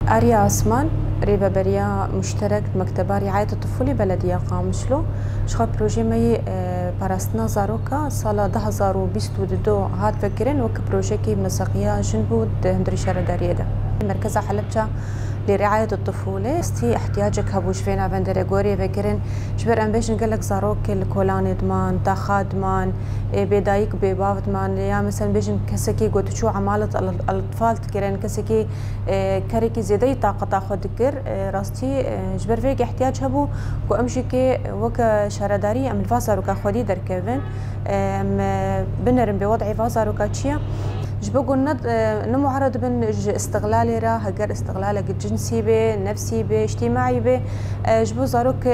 آريا عثمان ريبة بريا مشترك مكتبة رعاية الطفولة بلدية قامشلو شخص بروجي مي باراستنا زاروكا سالا 2022 هات فكرين وك بروجي كي مساقية جنبود هندري شارع داريدا مركز حلبجة لرعاية الطفولة استي احتياجك هبوش فينا بندريغوري فكرين جبر ام بيش نقلك زاروك الكولان دمان تاخاد مان بدايك بباف دمان يا مثلا بيجن كسكي قلت شو عمالة الاطفال تكرين كسكي كاريكي زيدي طاقة تاخد ذكر راستي جبر فيك احتياج هبو وامشي كي وك شارداري ام الفازاروكا خودي دركفن ام بنرم بوضعي فازاروكا تشيا جبقوا نمو عرض بن استغلالي را هجر استغلالك الجنسي به نفسي به اجتماعي به جبو زاروك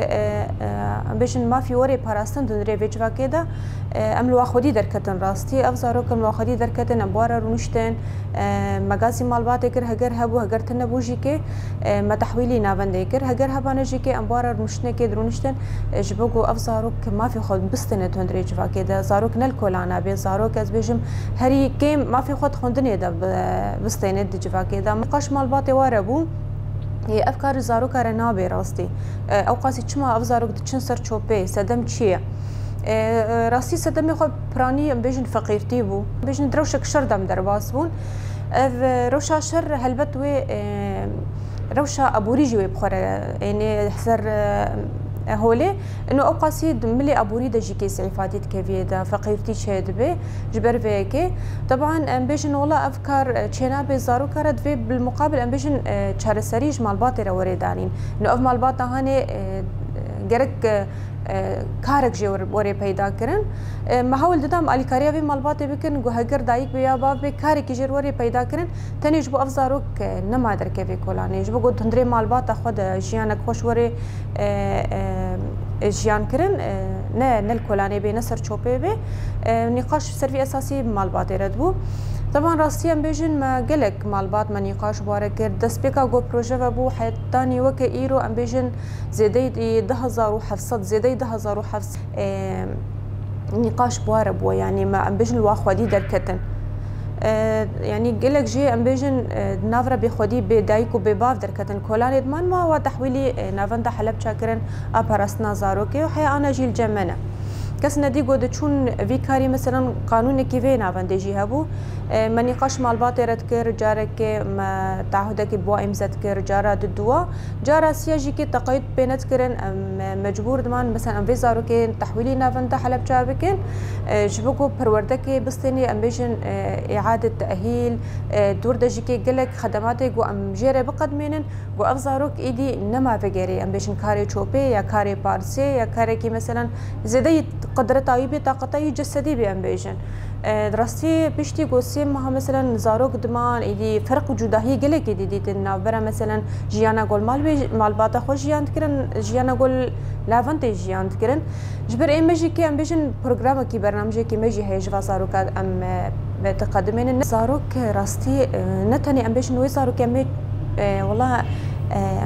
بيشن ما في وري باراستن دنري فيجوا كده املوا خودي دركتن راستي اف زاروك املوا خودي دركتن ابوارا رونشتن مغازي مالبات كر هجر هبو هجر تنبوجي كي ما تحويلي نافن كر هجر هبانجي كي ابوارا رونشتن كي درونشتن جبقوا اف زاروك ما في خود بستن دنري جوا كده زاروك نلكولانا به زاروك از بيجم هري كيم ما في خود خوندني ده بستينه دي جوا كده نقاش مالبات واربو هي افكار زاروك رنابي راستي او قاسي تشما اف زاروك تشن سر تشوبي سدم تشيه راستي سدم خو براني بيجن فقيرتي بو بيجن دروشك شردم درباس بون روشا شر هلبت و روشا ابوريجي بخور يعني حسر هولي انه اوقاسي ملي ابوري دجي كي سعيفاتي تكفي دا فقيرتي شهد به جبر فيكي طبعا امبيشن والله افكار تشينا بزارو كارد في بالمقابل امبيشن تشارسريج مالباتي روريدانين انه اف مالبات هاني جرك كارك جي وري پیدا کرن محاول ددام علی کاریا وی مالبات بکن گو هگر دایک بیا باب کاری کی جر وري پیدا کرن تنیج بو افزاروک نما در کی کولانی جبو گو دندري مالبات خود جیان خوش وري جیان کرن نه نل کولانی به نصر چوبه به نقاش سروي اساسي مالبات ردبو طبعا راستي ام بيجن ما قلك مالبات ما نقاش باركر دسبيكا جو بروجي بو حيتاني وك ايرو ام بيجن زيدي 10700 زيدي 10700 نقاش بارب يعني ما ام بيجن واخودي دركتن يعني قلك جي ام بيجن نافرا بخودي بدايكو بباف دركتن كولان دمان ما وتحويلي نافندا حلب شاكرن ابارسنا زاروكي وحي انا جيل جمنه کس ندی گود چون ویکاری مثلا قانون کی وی ناوندجی هبو من نقاش مالبات رد کر جاره که ما تعهد کی بوا امزد کر جاره دوا جاره سیاجی کی تقاید بینت کرن مجبور دمان مثلا ام ویزارو کی تحویلی ناونده حلب جا بکن جبکو پرورده کی بستنی ام بیشن اعاده تاهیل دور دجی کی گلک خدمات گو ام جره بقدمینن گو افزاروک ایدی نما فگری ام بیشن کاری چوبه یا کاری پارسه یا کاری کی مثلا زیده قدرت عیبی طاقتی جسدی بیان بیشن دراستی بيشتي قوسي مها مثلا زاروك دمان إيدي فرق جداهي قلك إيدي ديتنا برا مثلا جيانا قول مال باتا خوش جيان تكرن جيانا قول لافنتي جيان تكرن جبر إيه مجي كي أم بيجن برنامج كي برنامج كي مجي هيج فزاروك أم بتقدمين زاروك راستي نتني أم بيجن وي زاروك أمي والله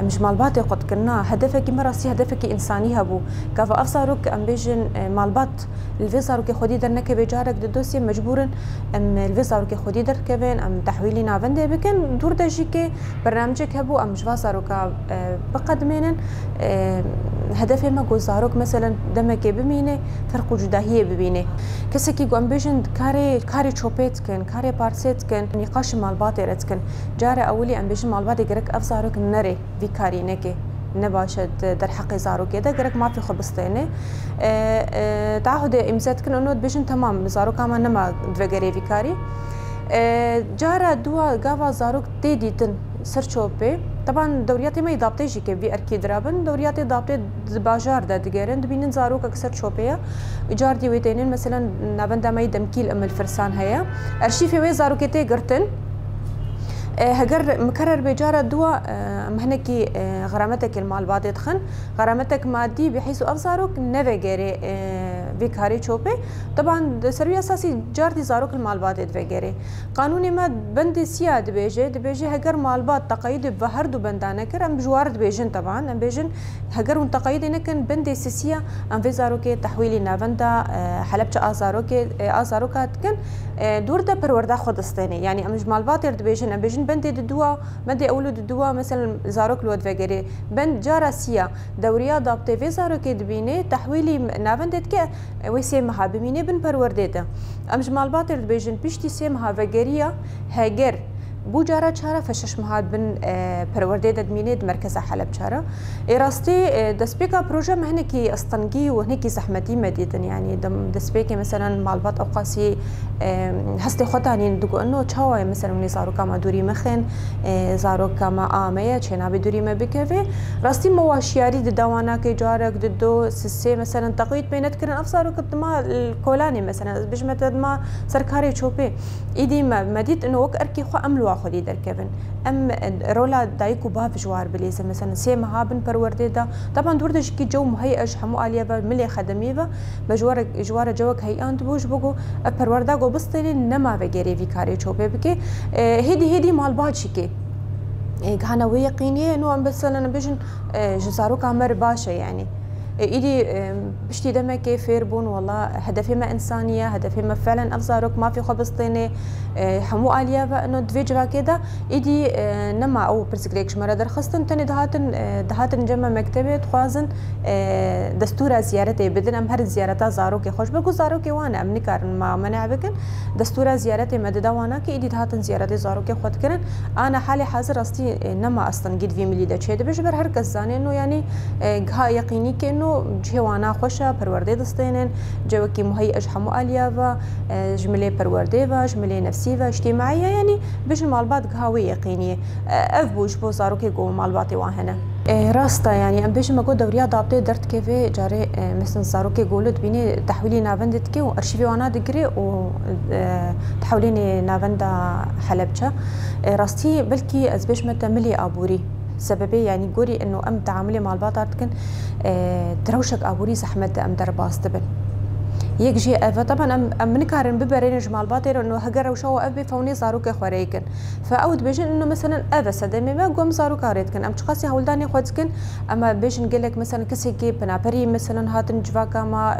مش مالبات قد كنا هدفك مراسي هدفك انساني هبو كاف افساروك ام بيجن مالبات الفيزاروك خودي درنك بجارك ددوسي مجبورن ام الفيزاروك خودي در كبن ام تحويلي نافنده بكن دور دجيك برنامجك هبو ام جواساروك بقدمين هدفي ما جوزاروك مثلا دمك بمينه فرق جداهيه ببينه كسكي ام بيجن كاري تشوبيت كن كاري بارسيت كن نقاش مالبات رتكن جاره اولي ام بيجن مالبات جرك افساروك نري فيكاري نكي نباشد در حق زارو كده جرك ما في خبصتينه تعهد امزات كن انه بيجن تمام زارو كمان نما دفجري فيكاري جارة دوا جافا زاروك تيدي تن سرچوبه طبعا دورياتي ما يضابطي جي كي في اركي درابن دورياتي ضابطي باجار دا دغيرن دبينن زاروك اكثر شوبيه ايجار دي ويتينن مثلا نابندا ما يدمكيل ام الفرسان هيا ارشيفي وي زاروكتي غرتن هجر مكرر بجارة دوا مهنكي غرامتك المال بعد يدخن غرامتك مادي بحيث أفزارك نفجري في كاري شوبي طبعا سروي اساسي جاردي زاروك المالبات ادفجري قانوني ما بند سيا دبيجي هجر مالبات تقييد بهرد بندانه كر ام جوارد بيجن طبعا ام بيجن هجر تقييد نكن بند سيسيا ام في زاروك تحويلي نافندا حلبش ازاروك كن دور ده بروردا خدستاني يعني ام مالبات دبيجن ام بيجن بند ددوا مدي اولو ددوا مثلا زاروك لو ادفجري بند جارا سيا دوريا ضابطه في زاروك دبيني تحويلي نافندت كه وسيمها بميني بن پرورديده امج مالبات دبيجن بيشتي سيمها وگريا هاجر بو جارا چارا فشش مهاد بن پرورديده دميني مركز حلب چارا راستي دسبيكا بروجه مهنكي اسطنقي وهنكي زحمتي مديدن يعني دسبيكي مثلا مالبات اوقاسي هستي خداني دغو انه چاوا مثلا ني زاروكا ما دوري مخن زاروكا ما اميه چنا بدوري ما بكفي راستي مواشياري دوانا كي جارك ددو سسي مثلا تقيد بينت كرن افزاروك ما الكولاني مثلا بجمت ما سركاري چوبي ايدي ما مديت انه وك اركي خو املوا خدي دركبن ام رولا دايكو باف جوار بليزه مثلا سي مهابن پرورديده طبعا دوردش كي جو مهيئش حمو اليا ملي خدميبه جوار جوك هيئان بوش بوغو پروردا گو بستني نما وگيري في كاري چوبه بكي هدي مال باشكي كان ويقيني انه مثلا بيجن جزارو كامر باشا يعني ايدي بشتي دمك فيربون والله هدفي ما انسانيه هدفي ما فعلا افزارك ما في خبصتيني حمو اليا انه دفيجوا كده ايدي نما او برسكريكش مره درخصتن تاني دهاتن جمع مكتبه خوازن دستور زيارتي بدن ام هر زيارتا زاروكي خوش بگو زاروكي وانا امني كارن ما منع بكن دستور زيارتي مدد وانا كي ايدي دهاتن زيارتي زاروكي خود كرن انا حالي حاضر استي نما اصلا قد في ملي دچه بجبر هر کس زانه انه يعني ها يقيني كانه جوانا خوشة پرورده دستينن جوكي مهيئج حمو اليا و جمله پرورده و جمله نفسي و اجتماعيه يعني بيش المالبات قهوي يقيني اف بوش بو زاروكي جو مالباتي واهنا راستا يعني ام بيش ماكو دوريا ضابطه درت كيفي جاري مثلا زاروكي قولت بيني تحويلي نافندت كي وارشيفي وانا دقري و تحوليني نافندا حلبجه راستي بلكي از بيش متى ملي ابوري سببي يعني قولي انه ام تعاملي مع الباطار كن تروشك ابوري زحمه ام درباس تبن يجي طبعا ام نكارن ببرينج مع الباطر انه هجر وشو ابي فوني زاروك خوريكن فاود بيجن انه مثلا ابا سدمي ما قوم زاروك ريتكن ام تشخصي هولداني خدكن اما بيجن قلك مثلا كسي كي بنابري مثلا هاتن جواكا ما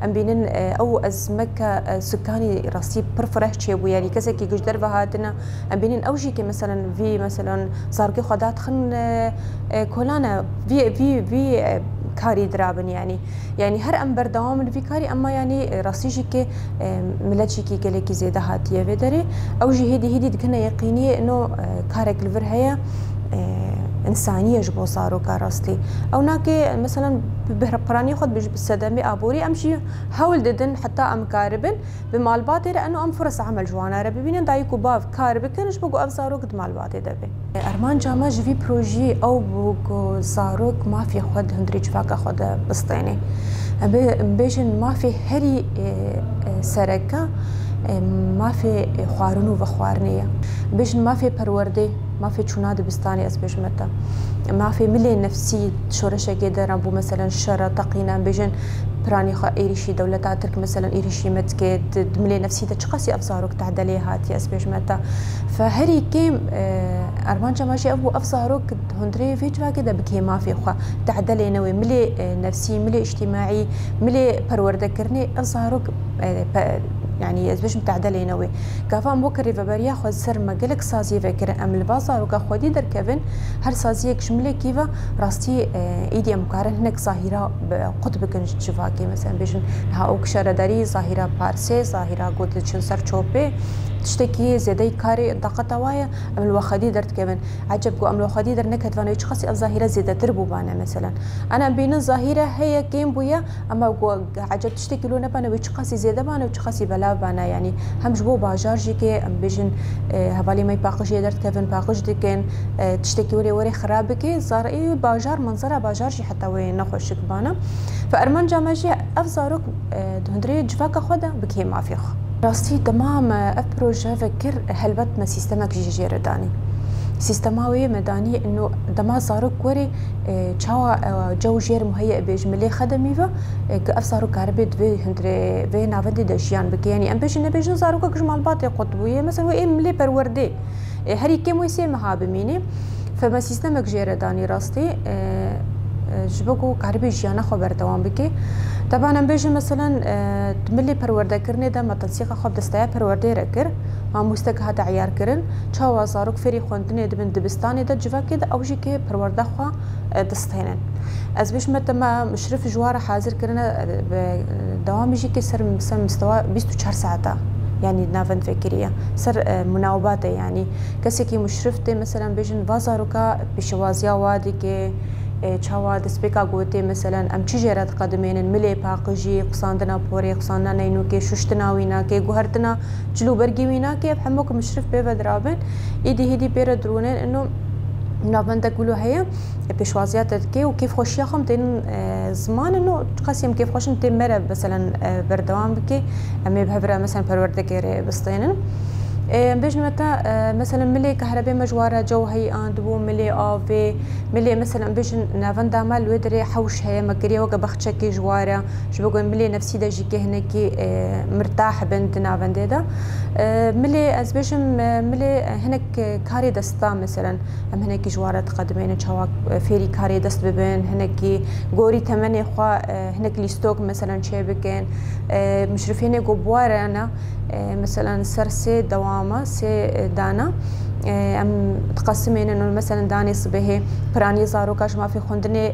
ام بينن او ازمك سكاني راسي برفرح تشيبو يعني كسي كي جدر بهاتنا ام بينن اوجي كي مثلا في مثلا زاروك خدات خن كولانا في كاري درابن يعني هر ام بردوام في كاري اما يعني راسيجي كي ملتشي كي كليكي زياده هاتيه فيدري او جي هدي دكنا يقينيه انه كارك الفر هي انسانيه جبو صاروا كاراستي او ناكي مثلا بهربراني خد بالسدمي ابوري امشي حاول ددن حتى ام كاربن بمالباتي لانه ام فرص عمل جوانا ربي بين دايكو باف كارب كنش بقو افزارو قد مالباتي دبي ارمان جاما في بروجي او بوكو زاروك ما في خد هندريج فاكا خد بسطيني بيجن ما في هري سركه ما في خوارنو و خوارنيه بيجن ما في پرورده ما في چوناد بستاني از بجمتا ما في ملي نفسي شورشة قدر بو مثلا شرا تقينا بيجن براني خا ايريشي دولتا ترك مثلا ايريشي متكي ملي نفسي تشخصي افزاروك تعدلي هاتي از بجمتا فهري كيم ارمانجا ماشي ابو افزاروك هندري فيجوا كده بكي ما في خا تعدلي نوي ملي نفسي ملي اجتماعي ملي پرورده كرني افزاروك يعني ازبش متعدلي نوي كافان بوكري فبريا خو سر ما قلك سازي فكر ام البازار وكا خودي در كيفن هر سازي كشمله كيفا راستي ايدي مقارن هناك ظاهره قطب كنج شفاكي مثلا بيجن ها اوكشر داري ظاهره بارسي ظاهره قلت سر تشوبي تشتكي زيدي كاري دقه وايا ام الوخدي درت كيفن عجب ام الوخدي در نكت فانا يشخصي الظاهره زياده تربو بانا مثلا انا بين الظاهره هي كيم بويا اما عجب تشتكي لو نبانا ويشخصي زياده بانا ويشخصي بلا بانا يعني هم جبو باجار جيكي ام بيجن هبالي ماي باقش درت كيفن باقش دكن تشتكي وري خرابكي صار اي باجار منظره باجار شي حتى وين نخشك بانا فارمان جامجي افزاروك هندري جفاك خدا بكي ما فيخ راستي تمام ابروجا فكر هلبت ما سيستمك جي رداني سيستماوي مداني إنه دما زاروك وري تشاوا جو جير مهيئ بجملة خدمي فا أف زاروك عربيت في هندري في نافندي دشيان بك يعني أم بيجن نبيجن زاروك كجمال باطي قطبوية مثلا وإيه ملي بروردي هري كم ويسي مهابميني فما سيستمك جير داني راستي جبكو كهربي جيانا خبر دوام بكي طبعا ام بيجي مثلا تملي پرورده کرنه ده ما تنسيق خب دستايا پرورده ركر ما مستك هذا عيار کرن چاوا زاروك فري خوندنه دبن دبستاني ده جوا كده او جي كي پرورده خو دستينن از بيش متى ما مشرف جواره حاضر کرنه دوام يجي كي سر مستوى 24 ساعه يعني نافن فكريه سر مناوباته يعني كسي مشرفته مثلا بيجن وازاروكا بشوازيا وادي كي چاوا دسپیکا گوته مثلا ام چی جرات قدمین ملی پاقجی قصاندنا پوری قصاندنا نینو که ششتنا وینا که گوهرتنا جلو برگی وینا که هموک مشرف به ودرابن ایدی هدی بیر درونن انه نافنده قولوا هي بشوازيات كي وكيف خوش ياخم تين زمان انه قاسم كيف خوش تين مره مثلا بردوام بكي امي بهبره مثلا پروردگار بستينن بيجي متى مثلا ملي كهرباء مجواره جو هي اندبو ملي اوفي ملي مثلا بيجي نافندا مال ودري حوش هي مكريه وقا بختشكي جواره شو بقول ملي نفسي دا جيكي هناكي مرتاح بنت نافندا دا ملي ازبيجم ملي هناك كاري دستا مثلا ام هناكي جواره تقدمين تشوا فيري كاري دست ببن هناكي غوري تمني خوا هناك ليستوك مثلا شيبكين مشرفين جو بواره انا مثلا سرسي دوامه سي دانا ام تقسمين انه مثلا داني صبيه براني زاروكاش ما في خوندني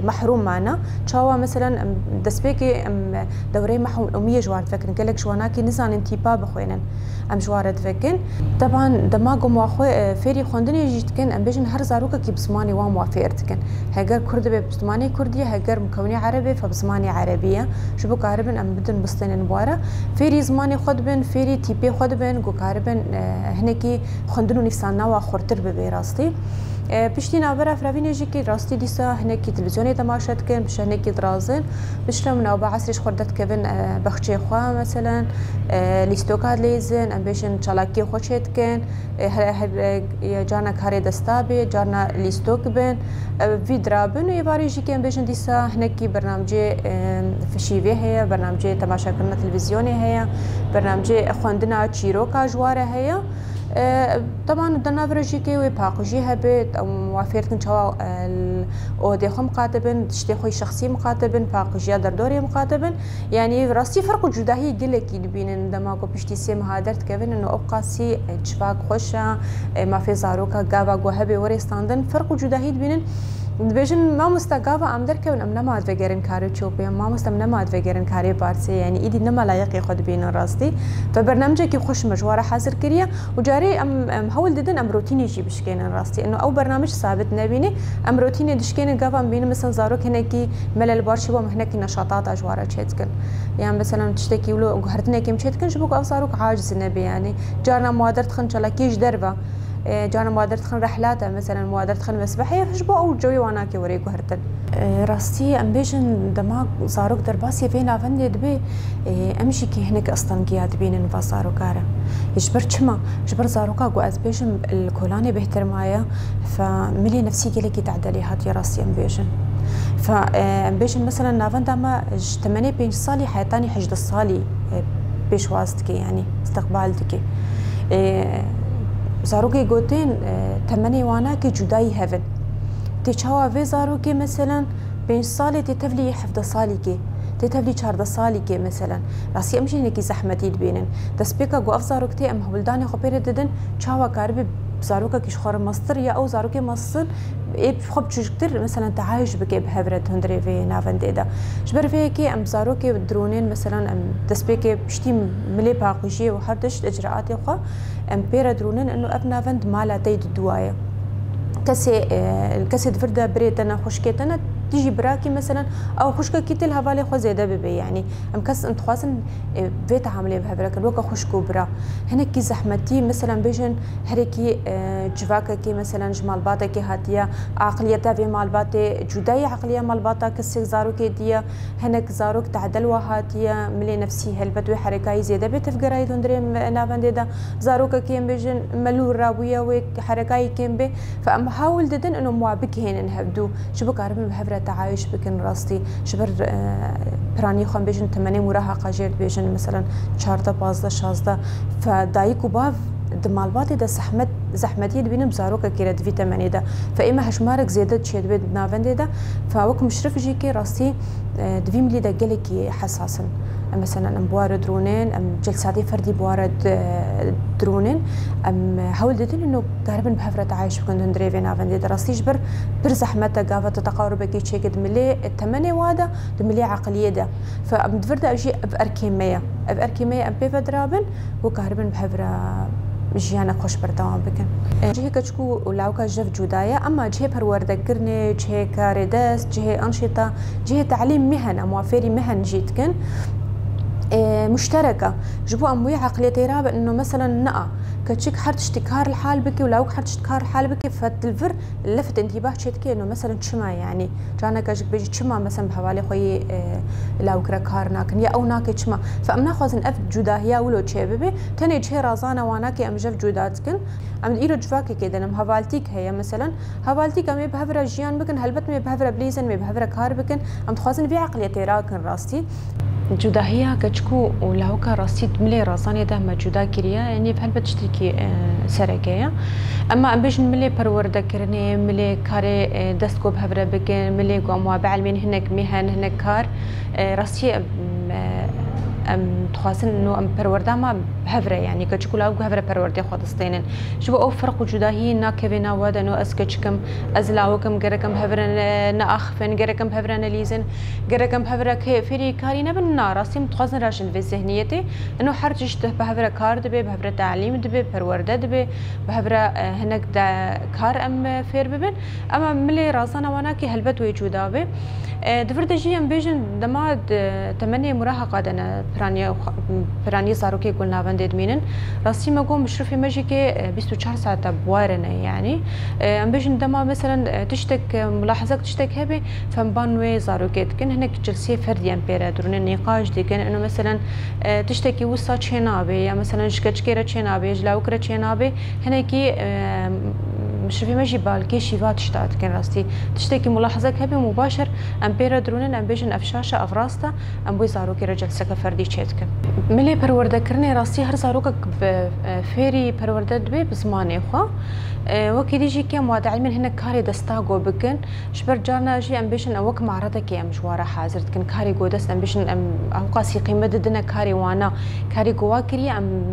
محروم معنا تشاوا مثلا دسبيكي ام دوري محو اميه جوار فكر قالك شواناكي نزان انتباه بخوينن ام جوار تفكن طبعا دماغو مواخو فيري خوندني جيتكن ام بيجن هر زاروكا كي بسماني وام وافيرتكن هاجر كرد بسماني كردي هاجر مكوني عربي فبسماني عربيه شبو كاربن ام بدن بستن نبواره فيري زماني خدبن فيري تيبي خدبن جو كاربن هنكي خوندنو نفسانا واخورتر ببيراستي بشتي نابرا فرافين يجيكي راستي ديسا هناكي تلفزيوني تماشات كن بش هناكي درازن بشرا من أوبا عصريش خردت كبن بخشي خوا مثلا ليستوكاد ليزن ام بيشن چالاكي خوشت كن جانا كاري دستابي جانا ليستوك بن في درابن يباري يجيكي ام بيشن ديسا هناكي برنامجي فشيفي هي برنامجي تماشا كرنا تلفزيوني هي برنامجي خوندنا تشيروكا جواره هي طبعا بدنا فرجي كي ويباقجي هبت او موافرتن شوا او دي خم مقاتبن تشتي خوي شخصي مقاتبن باقجي دردوري مقاتبن يعني راستي فرق جداهي قلك يدبين دماغو بشتي سي مهادرت كيفن انه ابقى سي تشفاق خوشا ما في زاروكا غابا غوهبي وريستاندن فرق جداهي دبين بيجن ما مستقافة أم دركون أم نما أدفجرن كاري تشوبي ما مستم نما أدفجرن كاري بارسي يعني إيدي نما لايق ياخد بين راستي فبرنامجك كي خوش مجوارة حاضر كريا وجاري أم هول ددن أم روتيني يجي بشكين راستي إنه أو برنامج ثابت نبيني أم روتيني دشكين قافة أم بين مثلا زاروك هناكي ملل بارشي وم هناكي نشاطات أجوارة تشتكن يعني مثلا تشتكي ولو قهرتنا كيم تشتكن شبوك أو زاروك عاجز نبي يعني جارنا موادر تخن شلاكيش دربة جانا موادر تخن رحلاته مثلا موادر تخن مسبحية فشبو أو جوي واناكي وريكو هرتن راستي أم بيجن دماغ زاروك درباسي فين أفندي دبي أمشي كي هناك أصلا قياد بين نفا زاروكارا يجبر كما جبر زاروكا قو أز بيجن الكولاني بيحترمايا فملي نفسي قلقي تعدلي هاتي راسي أم بيجن فأم بيجن مثلا نافن داما 8 صالي حياتاني حجد الصالي بيش واستكي يعني استقبالتكي زاروكي قوتين تمني وانا كي جداي هفن تيشاوا في زاروكي مثلا 5 صالي تتفلي حفظ صالي كي تتفلي 4 صالي كي مثلا راسي امشي نكي زحمتي دبينن دسبيكا قو افزاروكتي ام هولداني خبيره ددن تشاوا كاربي زاروكا كي شخور مصر يا او زاروكي مصر ايه بخب تشكتر مثلا تعايش بكي بهبرت هندري في نافنديدا جبر فيكي ام زاروكي درونين مثلا ام دسبيكي بشتي ملي باقوشي وحردش اجراءاتي خو ام بيرا درونين انه اب نافند مالا تيد الدوايه كسي الكسي دفردا بريتنا خشكيتنا تيجي براكي مثلا او خشكه كيتل هفالي خو زياده ببي يعني ام كس انت خواسن بيت عامله بهبرك الوقت خشكو برا هنا كي زحمتي مثلا بيجن هريكي جواكا كي مثلا جمال باتا كي هاتيا عقليتها في مال باتي جداي عقليه مال باتا كسي زارو كي ديا هناك زاروك تعدل وهاتيا ملي نفسي هلبت حركاي زياده بتفقراي دندري نافنديدا زاروكا كيم بيجن ملو راويه وحركاي كيم بي فام حاول ددن انه موابك هين نهبدو شبك عرب بهبره تعايش بكن راستي شبر براني خون بيجن 8 مراهقه جير بيجن مثلا 4 15 16 فدايكو باف دمالباتي دا زحمتي دبينم زاروكا كيرد فيتامين دا فاما هشمارك زياده تشيد بيد نافندي دا فوك مشرف جيكي راستي دبي ملي دا قالكي حساسا مثلا ام بوارد درونين ام جلساتي فردي بوارد درونين ام حاول دتن انه قاربن بهفره عايش بكون دريفي نافندي دا راستي جبر برزحمته قافه تقاربك تشيكد ملي الثمانيه وادا ملي عقليه دا فام دفرد اجي باركيميه ام بيفا درابن وقاربن بهفره جيانا خوش بردوام بكن جهه كشكو ولاوكا جف جودايا اما جهه پرورده كرني جهه كار دست جهه انشطه جهه تعليم مهن موافري مهن جيتكن مشتركه جبوا اموي عقليتي راب انه مثلا نقا كتشك حرت اشتكار الحال بك ولاوك حرت اشتكار الحال بك فتلفر لفت انتباه شتكي انه مثلا تشما يعني جانا كشك بيجي تشما مثلا بحوالي خوي لاوك ركار ناكن يا او ناكي تشما فامنا خوزن اف جوداهيا ولو تشيبي تاني جهه رازانه واناكي ام جف جوداتكن ام ايرو جفاكي كده نم هفالتيك هي مثلا هفالتيك ام بهفره جيان بكن هلبت مي بهفره بليزن مي بهفره كار بكن ام تخوزن في عقليتي راكن راستي جوداهية كتشكو ولاوكا راستي ملي راساني ده ما جودا كريا يعني بحال بتشتكي سرقية اما ام بيجن ملي برورده كرني ملي كاري دستكو بهبره بكن ملي قوموا بعلمين هناك مهن هناك كار راستي ام تخاسن انه ام برورده ما بهفره يعني كتشكو لاوك هفره برورده خدستينن شو او فرق جوداهي ناكفينا ودا انه اسكتشكم ازلاوكم غركم هفره ناخ فين غركم هفره ليزن غركم هفره كفري كارينا بالنار راسي تخاسن راشن في ذهنيتي انه حرجش بهفره كار دبي بهفره تعليم دبي برورده دبي بهفره هناك دا كار ام فير ببن اما ملي راسنا وناكي هلبت وجودابي دفردجي ام بيجن دماد 8 مراهقه دنا براني زاروكي قلنا بندد مينن راسي ما قوم بشرفي ماجيكي 24 ساعه بوارنا يعني ام بيجن دما مثلا تشتك ملاحظه تشتك هبي فمبانوي زاروكي كن هناك جلسه فردي امبيرا درون النقاش دي كان انه مثلا تشتكي وسا تشينابي يا مثلا شكشكيره تشينابي جلاوكره تشينابي هناكي مشرفي ماجي بالكي شيفات شتات كان راستي تشتكي ملاحظه هبي مباشر امبيرا درون ام بيجن افشاشه افراستا ام بو زاروكي رجل سكه فردي تشتك ملي برورده كرني راسي هر زاروكك فيري برورده دبي بزماني خو وكي ديجي كم واد علمين هنا كاري دستاغو بكن شبر جانا جي امبيشن اوك معرضه كي مشواره حاضر كن كاري جودس امبيشن ام قاسي قيمه ددنا كاري وانا كاري جواكري ام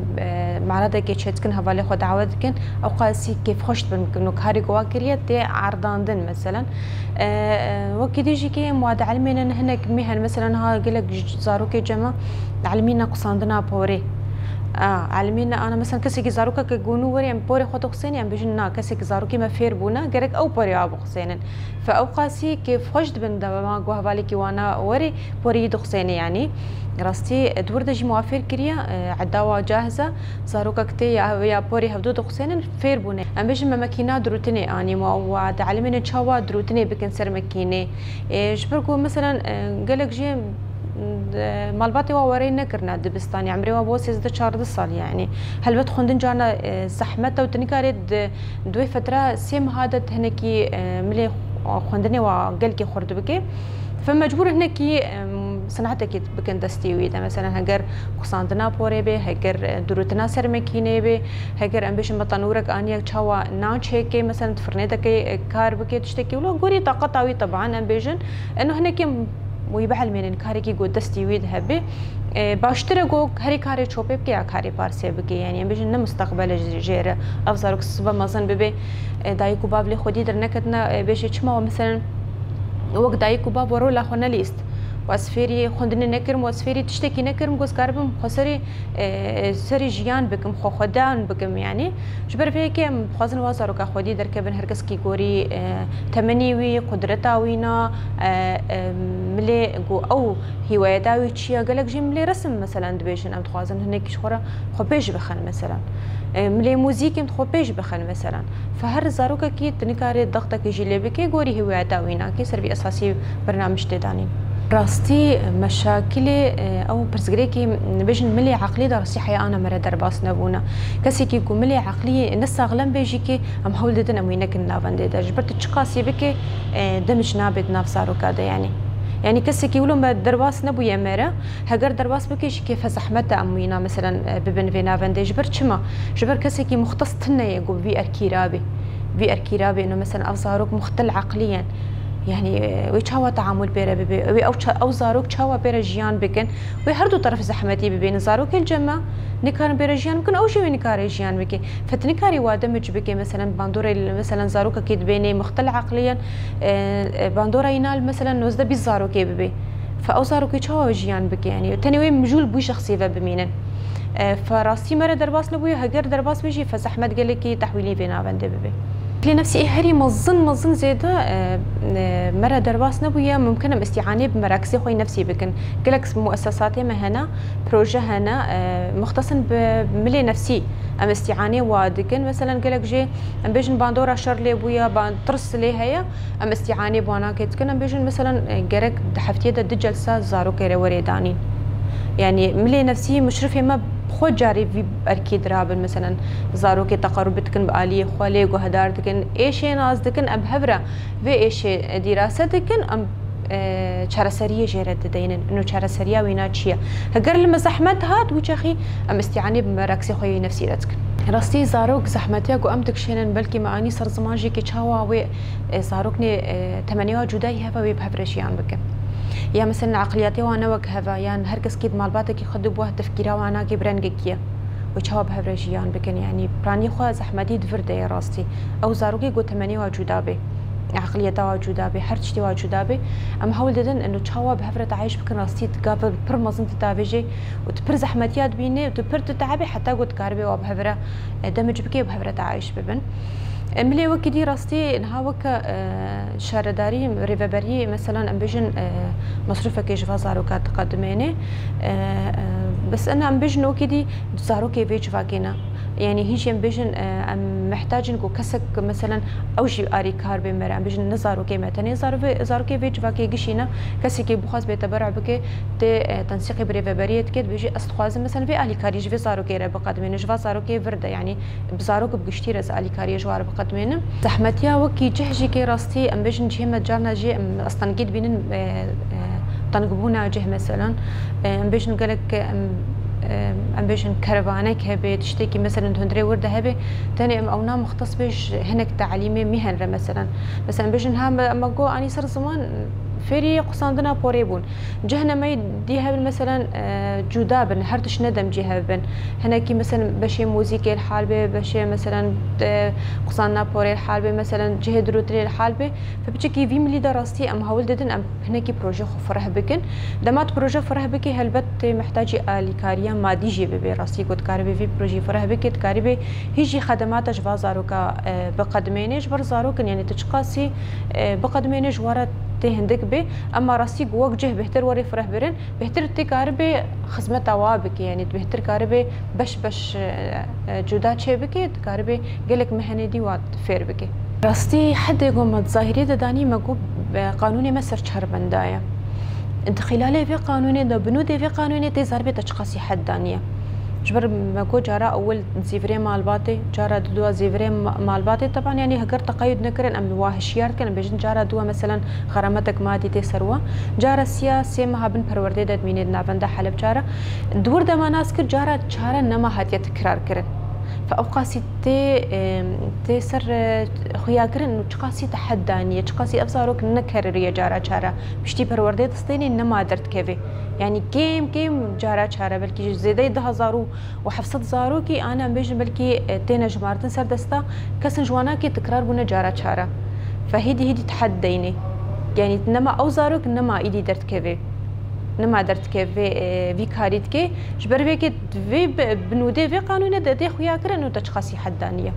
معرضه كي تشتكن هبالي خو دعوت كن او قاسي كيف خشت انه كاري جواكري تي عرضاندن مثلا وكي ديجي كي واد علمين هنا مهن مثلا ها قلك زاروكي جما علمينا قصاندنا بوري علمينا انا مثلا كسي زاروكا كجونو وري ام بوري خطو خسيني ام بيجنا كسي زاروكي ما فير بونا غيرك او بوري ابو خسينن فاوقاسي كيف خشت بند ما غوا بالك وانا وري بوري دخسيني يعني راستي دوردجي موافر كريا عداوه جاهزه زاروكا كتي يا بوري هبدو دخسينن فير بونا ام بيجن ماكينه دروتني اني وعد علمينا تشاوا دروتني بكن سر ماكينه جبركو مثلا قالك جي مالباتي وورينا كرنا دبستاني عمري وابوسيز د 4 سال يعني هل بتخوندن جانا زحمته وتنكارد دوي فتره سيم هادت هنكي ملي خوندني وقالكي خرد بكي فمجبور هنكي صنعتك بكن دستيوي ده مثلا هجر قصاندنا بوري به هجر دروتنا سر مكينه به هجر امبيشن بطنورك انيا تشوا ناچيكي مثلا فرنيدك كار بكي تشتكي ولا غوري طاقه طبعا امبيشن انه هنكي ويبحل من كاريكي جو دستي ويد هبي باشتري جو هري كاري تشوبي بكي كاري بارسي بكي يعني بيجن مستقبل جيره افزارك الصبا مازن ببي دايكو باب لي خدي درنكتنا بيش تشما مثلا وقت دايكو باب ورو لا خنا ليست واسفری خوندن نکرم واسفری تشتکی نکرم گوز کاربم خسری سری جیان بکم خودان بکم یعنی جبر فیکه خوازن وازارو که خودی در کبن هر کس کی گوری تمنی وی قدرت آوینا ملی گو او هوايه داوي چیا گلک جی ملی رسم مثلا دبیشن ام خوازن هنیکش خورا خو پیش بخن مثلا ملی موزیک ام خو پیش بخن مثلا فهر زاروکه کی تنکاری ضغطه کی جلی بکی گوری هوايه داوینا کی سروی اساسی برنامج تدانین راستي مشاكل او برزقريكي بيجن ملي عقلي درسي حياه انا مره درباس نبونا كسي كي يقول ملي عقلي نساغلم بيجيكي ام هول ددن امينك نافند دا جبرت تشقاسي بك دمج نابد نافسارو كذا يعني كسي كي يقولون درباس نبو يمره هجر درباس بكيش كيف زحمته امينا مثلا ببن في نافند جبرت شما جبر كسي كي مختص تنا يقول بي اركيرابي انه مثلا افزاروك مختل عقليا يعني ويتشاوا تعامل بيرا ببي او زاروك تشاوا بيرا جيان بكن ويهردو طرف زحمتي ببين زاروك الجمع نكار بيرا جيان ممكن او شيء نكار جيان بكي فتنكاري وادمج بكي مثلا باندورا مثلا زاروك اكيد بيني مختلع عقليا باندورا ينال مثلا نوزده بالزاروك ببي فاو زاروك تشاوا جيان بكي يعني تنوي مجول بو شخصي بمينن فراسي مره درباس نبويا هجر درباس بيجي فزحمت قال لك تحويلي فينا بند ببي لنفسي هري مظن زيادة مرة درباس نبويا ممكن استعانة بمراكزي خوي نفسي بكن قلك مؤسساتي ما هنا بروجه هنا مختص بملي نفسي ام استعانة وادكن مثلا قلك جي ام بيجن باندورا شر لي بويا ترس لي هيا ام استعانة بوانا كتكن ام بيجن مثلا قلك دحفتي د جلسة زارو كيري وريدانين يعني ملي نفسي مشرفة ما خود جاري في أكيد رابن مثلا زارو كي تقرب تكن بآلية خوالي وهدار تكن إيش ناز تكن أم هبرة في إيش دراسة تكن أم شرسرية جرت دينن إنه شرسرية ويناتشيا هجر لما زحمت هاد وجهي أم استعاني بمراكزي خوي نفسي رتكن راستي زاروك زحمتي أقو أم تكشينن بلكي معاني صار زمان جي كي تشاوا و زاروكني تمنيوا جداي هفا ويبهفرشيان بكن يا مثلا عقلياتي وانا وكهفا يعني هركس كيد مالباتك يخدوا بوه تفكيرا وانا كبرنجكيا وجواب هفرجيان بكن يعني براني خو زحمتي دفرده راستي او زاروكي قو 8 وجودابي عقليتها وجودابي حرشتي وجودابي اما حاول ددن انه تشاوب هفرت عايش بكن راستي تقابل بر مزن تتافيجي وتبر زحمتيات بيني وتبر تتعبي حتى قد كاربي وبهفره دمج بكي وبهفره عايش ببن ملي وكدي راستي نهاوك شارداري ريفابري مثلا امبيجن مصروفك يجفا زاروكات تقدميني بس انا امبيجن وكدي زاروكي فيجفا كينا يعني هيش امبيجن محتاج نكو كسك مثلا او شي اري كار بمر امبيجن نزاروكي متني زاروكي فيجفا كي غشينا كسكي بخاص بتبرع بك تنسيقي بريفابريت كد بيجي استخواز مثلا في اهلي كاري جفي زاروكي بقدميني جفا زاروكي فرده يعني بزاروك بقشتي رز اهلي كاري جوار قدمينا زحمتيا وكي جهجي كي راستي ام بيجن جهه جارنا جي اصلا قد بينن تنقبونا جه مثلا ام بيجن قالك ام بيجن كرفانك هبه تشتكي مثلا هندري ورده هبه ثاني ام اونا مختص بيش هنك تعليمي مهن مثلا بيجن ها اما جو اني صار زمان فيري قصاندنا بوريبون جهنا ما يديها مثلا جودابن هرتش ندم جهابن هناكي مثلا بشي موزيكي الحالبه بشي مثلا قصاندنا بوري الحالبه مثلا جهد روتري الحالبه فبتشكي في ملي دراستي ام هول ددن ام هناكي بروجي فرح بكن دمات بروجي فرح بكي هلبت محتاجي الي كاريا مادي جي براستي قد كاربي في بروجي فرح بكي تكاربي هيجي خدمات جوا زاروكا بقدميني جبر زاروكن يعني تشقاسي بقدميني جوارات تهندك به اما راسي جوك جه بهتر وري فرح برن بهتر تكاربي خدمه توابك يعني بهتر كاربي بش جودا تشبكي تكاربي قالك مهني دي وات فير بكي راستي حد يقوم الظاهريه داني مكو قانوني مسر شهر بندايه انت خلاله في قانوني ده بنود في قانوني تزار بتشخيص حد دانيه جبر ماكو جارا اول زيفري مالباتي جارا دوا زيفري مالباتي طبعا يعني هكر تقيد نكرن ام واهشيار كان بيجن جارا دوا مثلا غرامتك مادي تسروا جارا سياسي ما هبن پرورده دد مينيد نافنده حلب جارا دور دما ناس كر جارا چارا نما هاتيه تكرار كرن فاوقاسي تي سر خويا كرن انه تشقاسي تحدانيه تشقاسي ابصاروك نكرر يا جارا چارا بشتي پرورده تستيني نما درت كيفي يعني كيم جارا چارا بلكي زيدي 10000 وحفصت زاروكي انا بيجن بلكي تينا جمارتن سر دستا كسن جواناكي تكرار بنا جارا چارا فهيدي تحديني يعني نما او زاروك نما ايدي درت كيفي نما درت که وی کاریت که جبر وی که وی بنوده وی قانون ده خویا کرد انو تشخصی حدانیه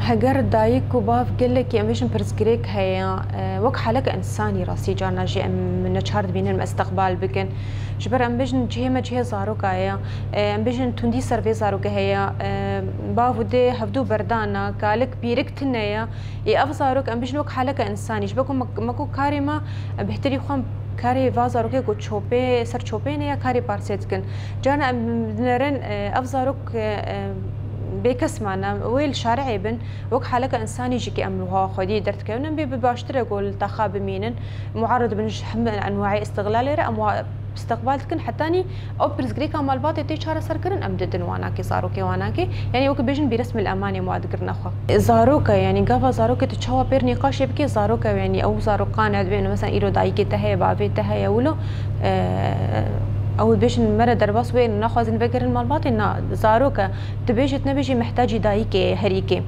هجر دايك وباف قال لك امبيشن برسكريك هي وك حلقة انساني راسي جانا جي من نشارد بين المستقبل بكن جبر امبيشن جهه زاروك هي امبيشن توندي سيرفي زاروك هي باف ودي هفدو بردانا قالك بيركتنا يا افزاروك امبيشن وك حلقة انساني جبكم ماكو كارما بهتري خم کاری وازاروکی کو چوبه سر چوبه نه یا کاری پارسیت کن جانا نرن افزاروک بكس معنا ويل شارعي بن وك حلقة إنساني جيكي أملوها خدي درت كونن بباشتر أقول تخاب مينن معرض بنج حمل أنواع استغلال رأ استقبالتكن حتاني أو برزقريكا مال باطي تيشارة سركرن أمددن واناكي زاروكي واناكي يعني وك بيجن برسم الأماني موادقرن أخوا زاروكا يعني قافا زاروكي تشوا بير نقاش يبكي زاروكا يعني أو زاروقان هدبينو مثلا إيرو دايكي تهي بابي تهي ولو أو بيجن مرة درباس وين ناخذ نفكر المالباطي إن زاروكا تبيجت نبيجي محتاجي دايكي هريكي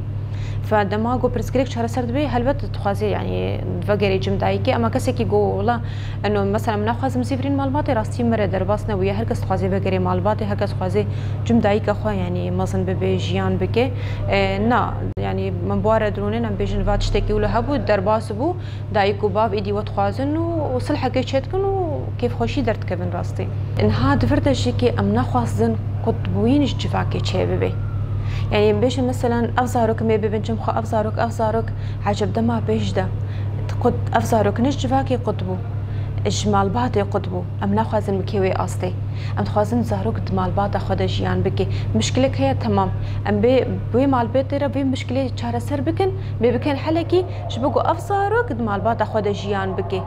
فدماغو برسكريك شهر سرد بي هلبت تخازي يعني نفكر جم دايكي أما كسي كي جو والله إنه مثلا ناخذ مسافرين مالباطي راستي مرة درباسنا ويا هركس تخازي فكري مالباطي هركس تخازي جم دايكي أخوة يعني مثلا ببيجيان بكي نا يعني من بوارد درونين أم بيجن فات شتكي ولا هبو درباس بو دايكو باب إيدي وتخازن وصلح كيشتكن كيف خوشي درت كبن راستي إن هاد فرد شيكي أم نخوازن قطبوين جفاكي تشابه يعني بيش مثلا أفزارك ما ببنجم خو أفزارك عجب دما بيش ده قد أفزارك نش جفاكي قطبو اجمال باطي قطبو أم نخوازن مكيوي أصلي أم تخوازن زاروك دمال باطا خدا جيان بكي مشكلك هي تمام أم بي مال بيطيرة بي مشكلة شهر سر بكن بكن حلقي شبقو أفزارك دمال باطا خدا جيان بكي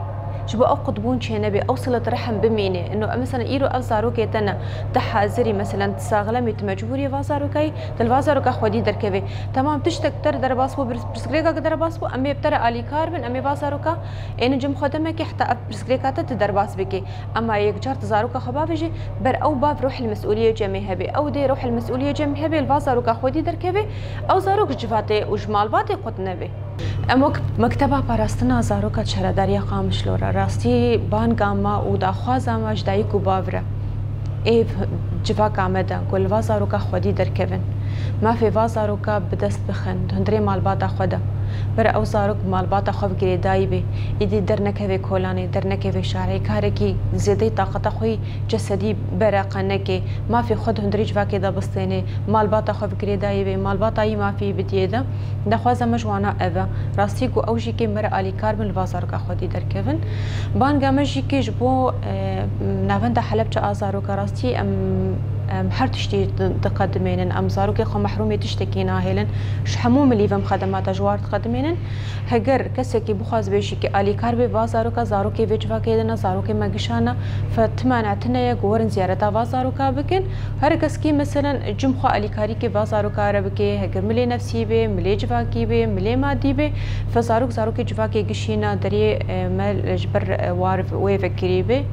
شبو أو قطبون شي نبي أوصلت رحم بميني إنه مثلا إيرو أفزاروكي تنا تحازري مثلا تساغلمي تمجبوري فازاروكي تلفازاروكا خودي دركبي تمام تشتك تر درباسبو برسكريكا درباسبو أمي بتر آلي كاربن أمي فازاروكا إن جم خدمك حتى برسكريكا تدرباس بكي أما يكجار تزاروكا خبابجي بر أو باب روح المسؤولية جمي هبي أو دي روح المسؤولية جمي هبي الفازاروكا خودي دركبي أو زاروك جفاتي وجمال باتي قط نبي اموك مكتبه پاراستنا زاروكا شرداريا قامش لورا راستي بان قاما ودا خوازاما جدايكو بافرا ايف جفا قامدا كل وازاروكا خودي دركبن ما في وازاروكا بدست بخن هندري مال باتا خدا بر او زاروك مال باتا خو بگري دايبه ايدي درنك هي كولاني درنك هي شاري كاركي زيادة طاقت خوي جسدي برقنكي ما في خود هندري جفا كده بستيني مال باتا خو بگري دايبه مال باتا اي ما في بديده دخوازه مجوانا اوا راستيكو اوجي كي مر الي كاربن وازاروكا خودي دركبن بان گامجي كي جبو نافندا حلب چا ازاروكا راستي ام هر تشتي تقدمين ام زاروكي خو محرومي تشتكينا هيلن شحمو مليفم خدمات جوار تقدمين هجر كسكي بخاز بيشي كي الي كاربي وازاروكا زاروكي فيجفا كيدنا زاروكي ماغشانا فتمانعتنا يا غورن زيارتا وازاروكا بكن هر كسكي مثلا جمخو الي كاري كي وازاروكا ربكي هجر ملي نفسي بي ملي جفا كي بي ملي مادي بي فزاروكي جفا كي غشينا دري مال جبر وارف ويفكري بي